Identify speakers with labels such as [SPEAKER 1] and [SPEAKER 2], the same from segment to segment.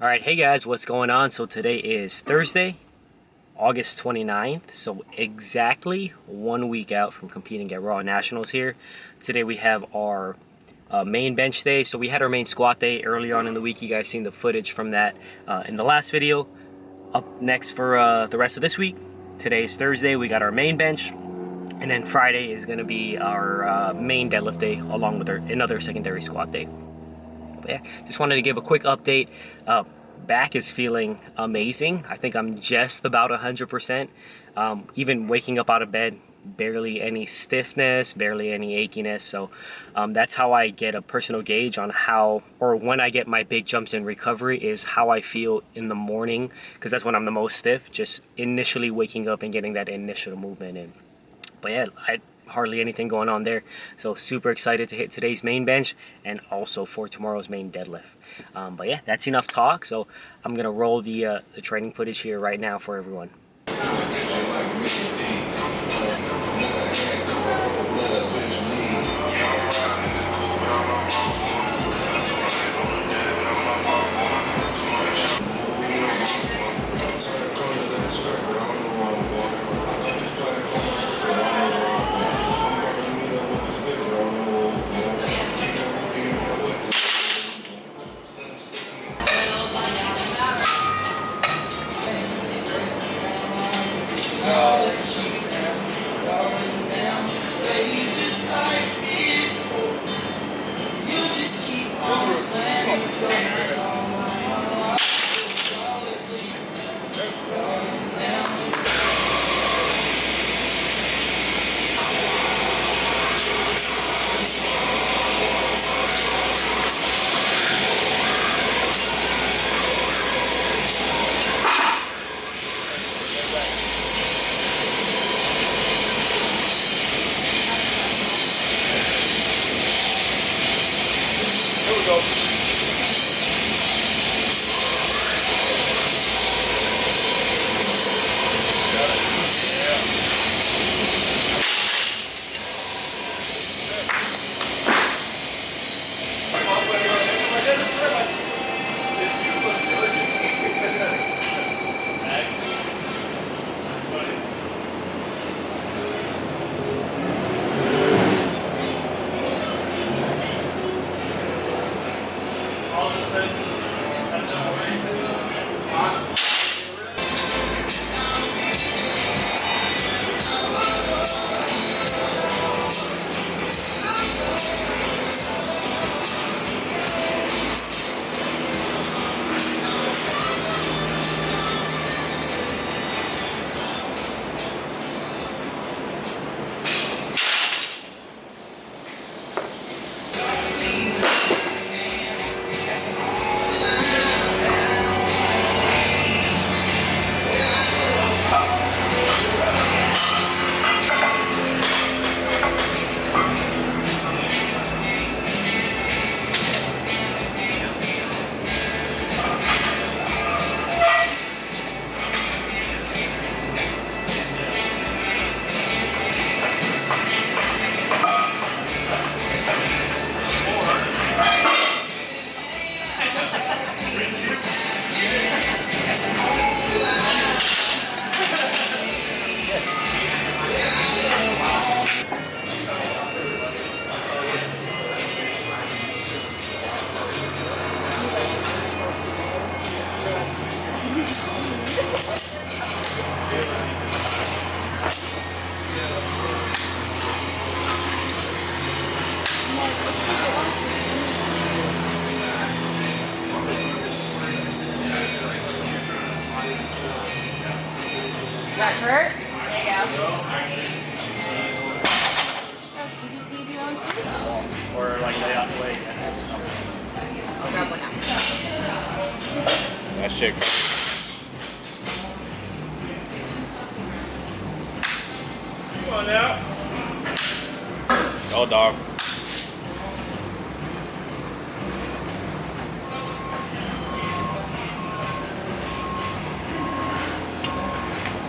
[SPEAKER 1] Alright, hey guys, what's going on? So today is Thursday, August 29th, so exactly 1 week out from competing at Raw Nationals here. Today we have our main bench day. So we had our main squat day earlier on in the week. You guys seen the footage from that in the last video. Up next for the rest of this week, today is Thursday, we got our main bench. And then Friday is going to be our main deadlift day along with another secondary squat day. But yeah, just wanted to give a quick update. Back is feeling amazing. I think I'm just about 100%. Even waking up out of bed, barely any stiffness, barely any achiness. So that's how I get a personal gauge on how, or when I get my big jumps in recovery, is how I feel in the morning, because that's when I'm the most stiff, just initially waking up and getting that initial movement in. But yeah, hardly anything going on there. So super excited to hit today's main bench and also for tomorrow's main deadlift. But yeah, that's enough talk. So I'm gonna roll the training footage here right now for everyone.
[SPEAKER 2] Got hurt? There you go.
[SPEAKER 1] Or like lay out the way.
[SPEAKER 2] I'll grab one now.
[SPEAKER 3] That shit.
[SPEAKER 1] Come on now.
[SPEAKER 3] Oh, dog.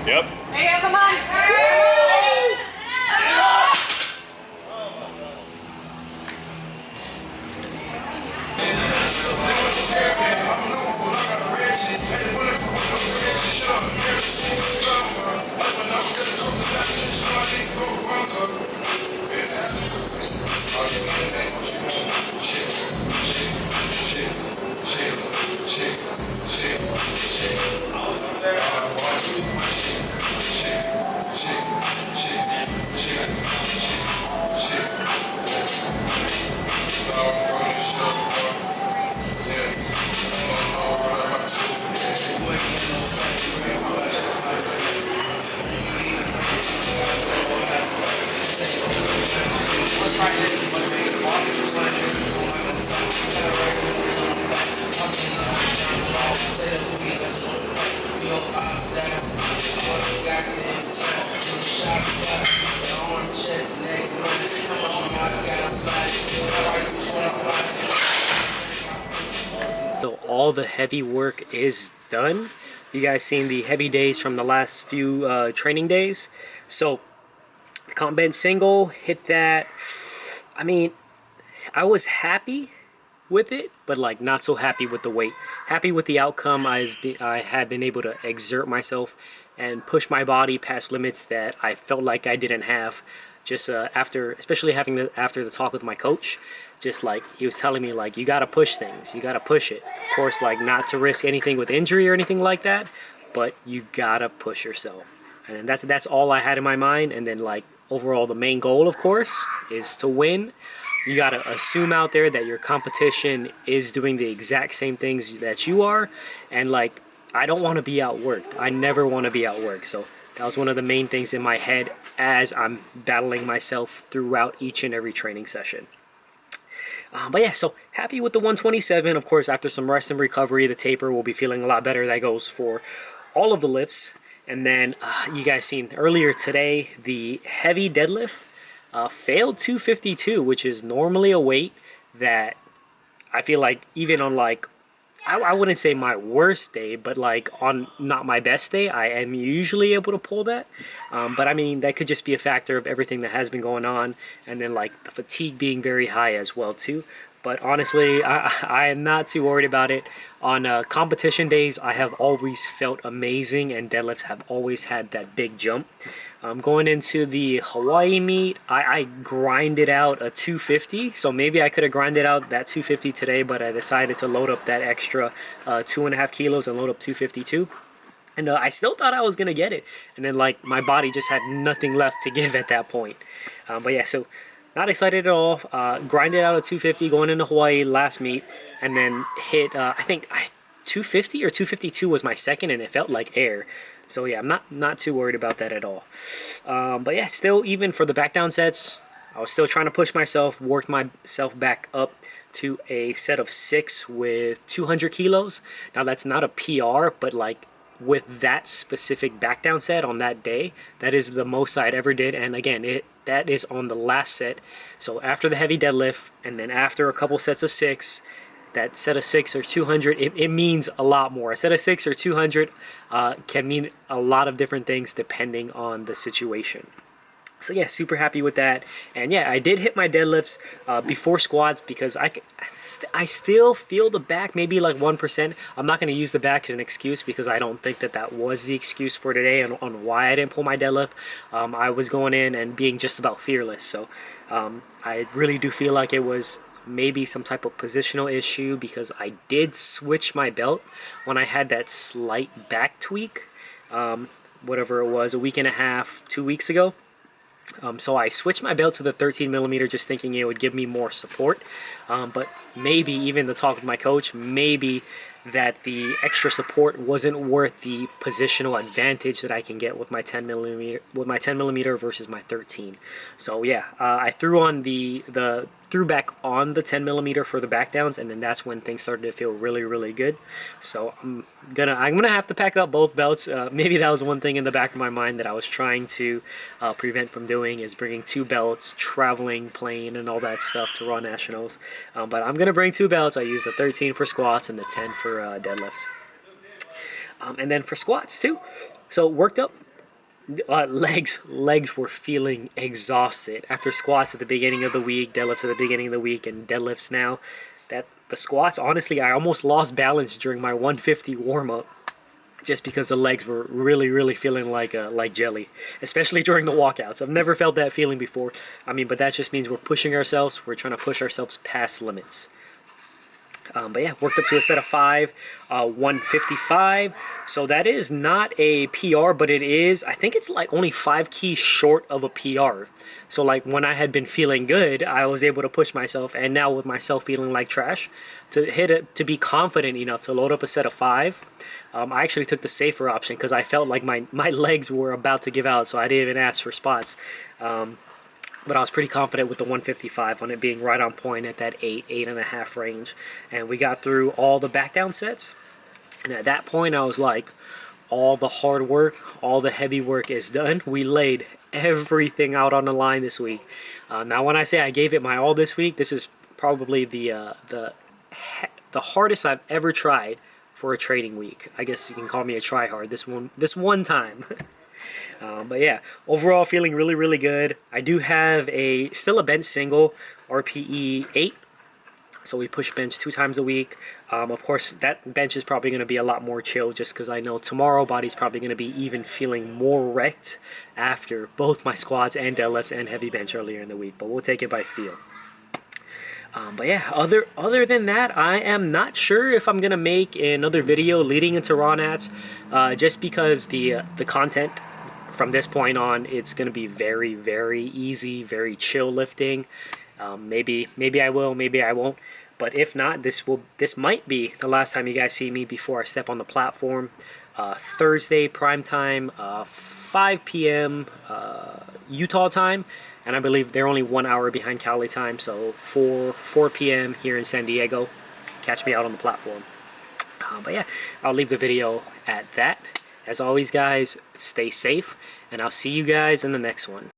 [SPEAKER 3] Yep.
[SPEAKER 2] There you go, come on.
[SPEAKER 1] So all the heavy work is done. You guys seen the heavy days from the last few training days. So the comp bench single, hit that. I mean, I was happy with it, but like not so happy with the weight. Happy with the outcome. I had been able to exert myself and push my body past limits that I felt like I didn't have. Just after, especially after the talk with my coach, just like he was telling me, like, you gotta push things, you gotta push it. Of course, like not to risk anything with injury or anything like that, but you gotta push yourself. And that's all I had in my mind. And then like overall, the main goal, of course, is to win. You gotta assume out there that your competition is doing the exact same things that you are, and like I don't want to be outworked. I never want to be outworked. So that was one of the main things in my head as I'm battling myself throughout each and every training session. But yeah, so happy with the 127. Of course, after some rest and recovery, the taper will be feeling a lot better. That goes for all of the lifts. And then you guys seen earlier today, the heavy deadlift failed 252, which is normally a weight that I feel like even on like, I wouldn't say my worst day, but like on not my best day, I am usually able to pull that. But I mean, that could just be a factor of everything that has been going on, and then like the fatigue being very high as well too. But honestly, I am not too worried about it. On competition days, I have always felt amazing, and deadlifts have always had that big jump. Going into the Hawaii meet, I grinded out a 250, so maybe I could have grinded out that 250 today, but I decided to load up that extra 2.5 kilos and load up 252. And I still thought I was going to get it. And then like my body just had nothing left to give at that point. But yeah, so not excited at all. Grinded out a 250 going into Hawaii last meet, and then hit, I think 250 or 252 was my second, and it felt like air. So yeah, I'm not too worried about that at all. But yeah, still, even for the back down sets, I was still trying to push myself, work myself back up to a set of 6 with 200 kilos. Now that's not a PR, but like with that specific back down set on that day, that is the most I'd ever did. And again, that is on the last set. So after the heavy deadlift, and then after a couple sets of 6, that set of 6 or 200, it means a lot more. A set of 6 or 200 can mean a lot of different things depending on the situation. So yeah, super happy with that. And yeah, I did hit my deadlifts before squats because I still feel the back maybe like 1%. I'm not going to use the back as an excuse because I don't think that was the excuse for today on why I didn't pull my deadlift. I was going in and being just about fearless. So I really do feel like it was maybe some type of positional issue because I did switch my belt when I had that slight back tweak, whatever it was, a week and a half, 2 weeks ago. So I switched my belt to the 13 millimeter just thinking it would give me more support. But maybe even the talk with my coach, maybe that the extra support wasn't worth the positional advantage that I can get with my 10 millimeter versus my 13. So yeah, I threw back on the 10 millimeter for the back downs, and then that's when things started to feel really, really good. So I'm gonna have to pack up both belts. Maybe that was one thing in the back of my mind that I was trying to prevent from doing, is bringing 2 belts, traveling, plane, and all that stuff to Raw Nationals. But I'm gonna bring 2 belts. I use the 13 for squats and the 10 for deadlifts. And then for squats too. So worked up. Legs were feeling exhausted after squats at the beginning of the week, deadlifts at the beginning of the week, and deadlifts now. That the squats, honestly, I almost lost balance during my 150 warm-up just because the legs were really, really feeling like jelly, especially during the walkouts. I've never felt that feeling before. I mean, but that just means we're pushing ourselves. We're trying to push ourselves past limits. But yeah, worked up to a set of 5, 155. So that is not a PR, but it is, I think it's like only 5 keys short of a PR. So like when I had been feeling good, I was able to push myself, and now with myself feeling like trash, to be confident enough to load up a set of 5. I actually took the safer option because I felt like my legs were about to give out, so I didn't even ask for spots. But I was pretty confident with the 155 on it being right on point at that 8.5 range. And we got through all the back down sets. And at that point, I was like, all the hard work, all the heavy work is done. We laid everything out on the line this week. Now, when I say I gave it my all this week, this is probably the hardest I've ever tried for a training week. I guess you can call me a try-hard this one time. But yeah, overall feeling really good. I do have still a bench single, RPE 8. So we push bench 2 times a week. Of course, that bench is probably going to be a lot more chill just because I know tomorrow body's probably going to be even feeling more wrecked after both my squats and deadlifts and heavy bench earlier in the week. But we'll take it by feel. But yeah, other than that, I am not sure if I'm going to make another video leading into Raw Nats, just because the content from this point on, it's going to be very easy, very chill lifting. Maybe I will, maybe I won't. But if not, this might be the last time you guys see me before I step on the platform. Thursday prime time, 5 p.m. Utah time, and I believe they're only 1 hour behind Cali time, so 4 p.m. here in San Diego. Catch me out on the platform. But yeah, I'll leave the video at that. As always, guys, stay safe, and I'll see you guys in the next one.